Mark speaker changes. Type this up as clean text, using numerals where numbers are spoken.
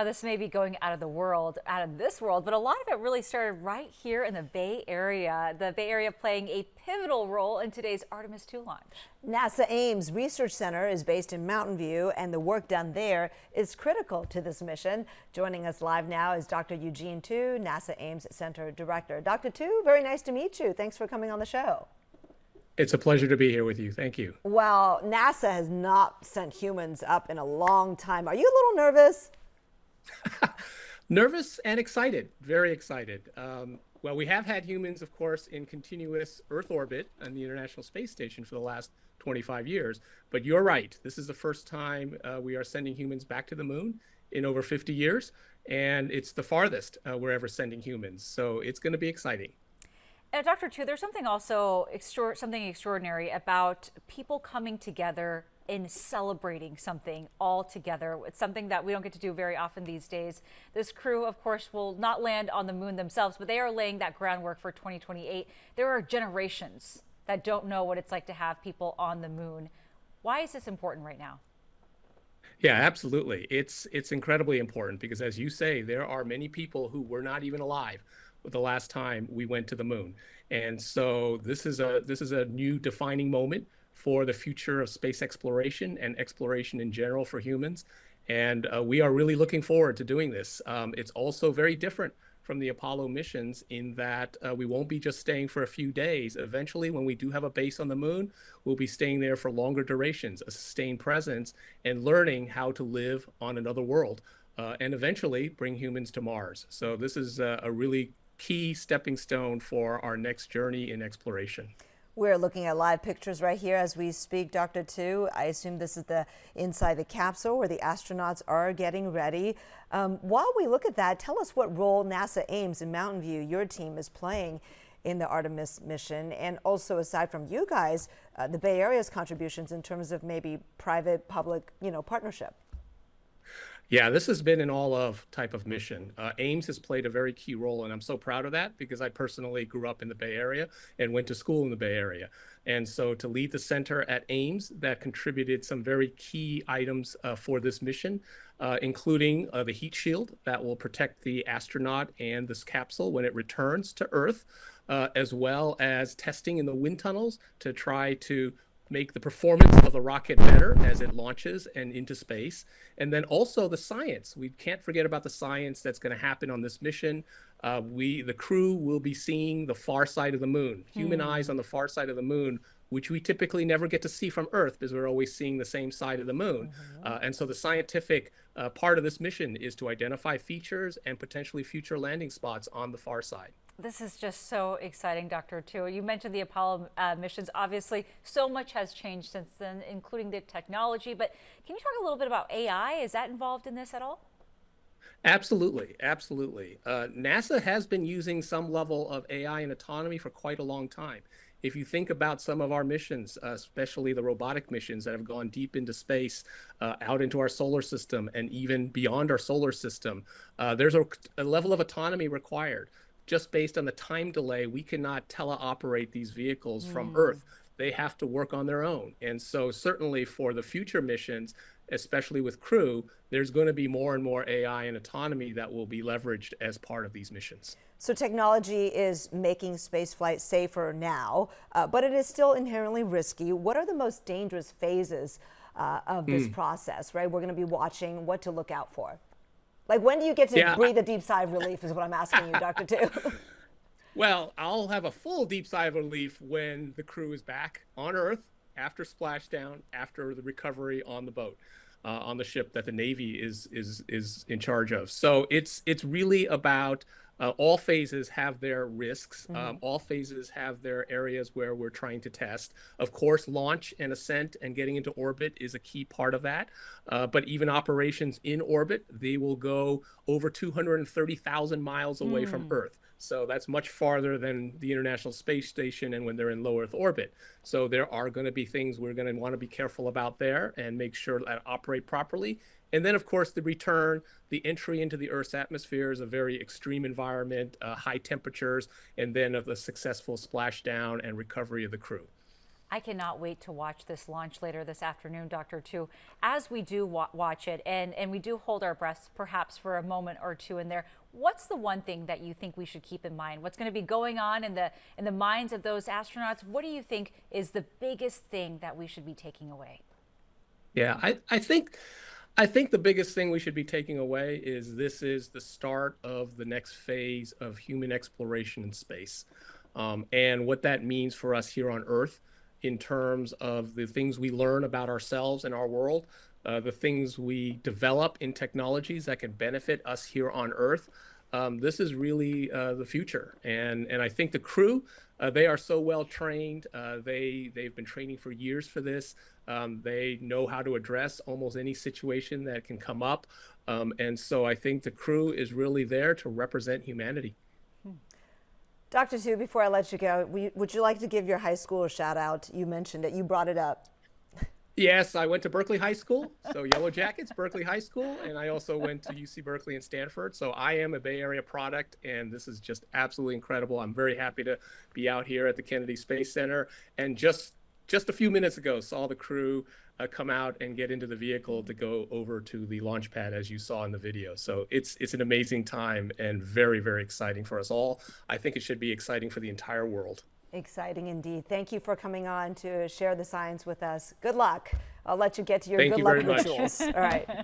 Speaker 1: Now, this may be going out of this world, but a lot of it really started right here in the Bay Area. The Bay Area playing a pivotal role in today's Artemis II launch.
Speaker 2: NASA Ames Research Center is based in Mountain View, and the work done there is critical to this mission. Joining us live now is Dr. Eugene Tu, NASA Ames Center Director. Dr. Tu, very nice to meet you. Thanks for coming on the show.
Speaker 3: It's a pleasure to be here with you. Thank you.
Speaker 2: Well, NASA has not sent humans up in a long time. Are you a little nervous?
Speaker 3: Nervous and excited, very excited. Well, we have had humans, of course, in continuous Earth orbit on the International Space Station for the last 25 years. But you're right. This is the first time we are sending humans back to the moon in over 50 years. And it's the farthest we're ever sending humans. So it's going to be exciting.
Speaker 1: Dr. Tu, there's something also something extraordinary about people coming together in celebrating something all together. It's something that we don't get to do very often these days. This crew, of course, will not land on the moon themselves, but they are laying that groundwork for 2028. There are generations that don't know what it's like to have people on the moon. Why is this important right now?
Speaker 3: Yeah, absolutely. It's incredibly important because, as you say, there are many people who were not even alive the last time we went to the moon. And so this is a new defining moment for the future of space exploration and exploration in general for humans. And we are really looking forward to doing this. It's also very different from the Apollo missions in that we won't be just staying for a few days. Eventually, when we do have a base on the moon, we'll be staying there for longer durations, a sustained presence, and learning how to live on another world, and eventually bring humans to Mars. So this is a really key stepping stone for our next journey in exploration.
Speaker 2: We're looking at live pictures right here as we speak, Dr. Tu. I assume this is the inside the capsule where the astronauts are getting ready. While we look at that, tell us what role NASA Ames in Mountain View, your team, is playing in the Artemis mission, and also, aside from you guys, the Bay Area's contributions in terms of maybe private-public, partnership.
Speaker 3: Yeah, this has been an all-of type of mission. Ames has played a very key role, and I'm so proud of that because I personally grew up in the Bay Area and went to school in the Bay Area. And so to lead the center at Ames that contributed some very key items for this mission, including the heat shield that will protect the astronaut and this capsule when it returns to Earth, as well as testing in the wind tunnels to try to make the performance of the rocket better as it launches and into space. And then also the science. We can't forget about the science that's going to happen on this mission. The crew will be seeing the far side of the moon, human eyes on the far side of the moon, which we typically never get to see from Earth because we're always seeing the same side of the moon. And so the scientific part of this mission is to identify features and potentially future landing spots on the far side.
Speaker 1: This is just so exciting, Dr. Tu. You mentioned the Apollo missions. Obviously, so much has changed since then, including the technology. But can you talk a little bit about AI? Is that involved in this at all?
Speaker 3: Absolutely, absolutely. NASA has been using some level of AI and autonomy for quite a long time. If you think about some of our missions, especially the robotic missions that have gone deep into space, out into our solar system and even beyond our solar system, there's a level of autonomy required. Just based on the time delay, we cannot teleoperate these vehicles from Earth. They have to work on their own. And so certainly for the future missions, especially with crew, there's going to be more and more AI and autonomy that will be leveraged as part of these missions.
Speaker 2: So technology is making spaceflight safer now, but it is still inherently risky. What are the most dangerous phases of this process, right? We're going to be watching what to look out for. Like, when do you get to breathe a deep sigh of relief is what I'm asking you, Dr. Tu.
Speaker 3: Well, I'll have a full deep sigh of relief when the crew is back on Earth after splashdown, after the recovery on the boat, on the ship that the Navy is in charge of. So it's really about all phases have their risks. All phases have their areas where we're trying to test. Of course, launch and ascent and getting into orbit is a key part of that. But even operations in orbit, they will go over 230,000 miles away from Earth. So that's much farther than the International Space Station and when they're in low Earth orbit. So there are going to be things we're going to want to be careful about there and make sure that operate properly. And then, of course, the return, the entry into the Earth's atmosphere is a very extreme environment, high temperatures, and then of the successful splashdown and recovery of the crew.
Speaker 1: I cannot wait to watch this launch later this afternoon, Dr. Tu. As we do watch it and we do hold our breaths perhaps for a moment or two in there, what's the one thing that you think we should keep in mind? What's going to be going on in the minds of those astronauts? What do you think is the biggest thing that we should be taking away?
Speaker 3: Yeah, I think the biggest thing we should be taking away is this is the start of the next phase of human exploration in space, and what that means for us here on Earth in terms of the things we learn about ourselves and our world, the things we develop in technologies that can benefit us here on Earth. This is really the future, and I think the crew, they are so well trained. They've been training for years for this. They know how to address almost any situation that can come up, and so I think the crew is really there to represent humanity.
Speaker 2: Dr. Tu, before I let you go, would you like to give your high school a shout out? You mentioned it, you brought it up.
Speaker 3: Yes, I went to Berkeley High School, so Yellow Jackets, Berkeley High School, and I also went to UC Berkeley and Stanford. So I am a Bay Area product, and this is just absolutely incredible. I'm very happy to be out here at the Kennedy Space Center, and just a few minutes ago saw the crew come out and get into the vehicle to go over to the launch pad, as you saw in the video. So it's an amazing time and very, very exciting for us all. I think it should be exciting for the entire world.
Speaker 2: Exciting indeed. Thank you for coming on to share the science with us. Good luck. I'll let you get to your
Speaker 3: Thank
Speaker 2: good
Speaker 3: you
Speaker 2: luck
Speaker 3: very much.
Speaker 2: rituals. All right.